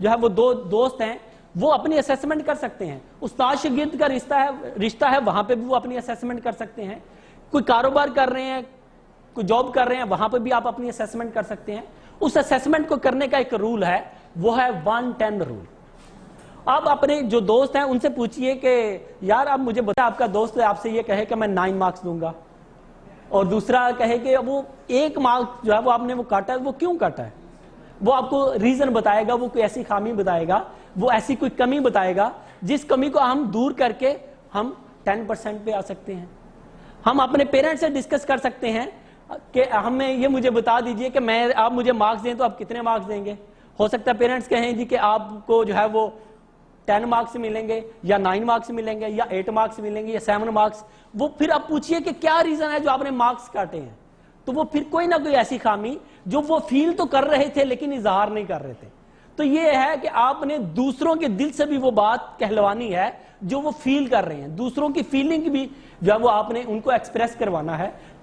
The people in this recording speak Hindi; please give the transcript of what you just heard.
जो है वो दो दोस्त हैं, वो अपनी असेसमेंट कर सकते हैं। उस्ताद शागिर्द का रिश्ता है वहां पे भी वो अपनी असेसमेंट कर सकते हैं। कोई कारोबार कर रहे हैं, कोई जॉब कर रहे हैं, वहां पे भी आप अपनी असेसमेंट कर सकते हैं। उस असेसमेंट को करने का एक रूल है, वो है 110 रूल। आप अपने जो दोस्त हैं उनसे पूछिए कि यार आप मुझे बता, आपका दोस्त आपसे ये कहे कि मैं 9 मार्क्स दूंगा, और दूसरा कहे कि वो 1 मार्क जो है वो आपने वो काटा है, वो क्यों काटा है? वो आपको रीजन बताएगा, वो कोई ऐसी खामी बताएगा, वो ऐसी कोई कमी बताएगा जिस कमी को हम दूर करके हम 10% पे आ सकते हैं। हम अपने पेरेंट्स से डिस्कस कर सकते हैं कि हमें ये मुझे बता दीजिए कि आप मुझे मार्क्स दें तो आप कितने मार्क्स देंगे। हो सकता है पेरेंट्स कहें जी कि आपको जो है वो 10 मार्क्स मिलेंगे, या 9 मार्क्स मिलेंगे, या 8 मार्क्स मिलेंगे, या 7 मार्क्स। वो फिर आप पूछिए कि क्या रीजन है जो आपने मार्क्स काटे हैं। तो वो फिर कोई ना कोई ऐसी खामी जो वो फील तो कर रहे थे लेकिन इजहार नहीं कर रहे थे। तो ये है कि आपने दूसरों के दिल से भी वो बात कहलवानी है जो वो फील कर रहे हैं, दूसरों की फीलिंग भी जो है वो आपने उनको एक्सप्रेस करवाना है।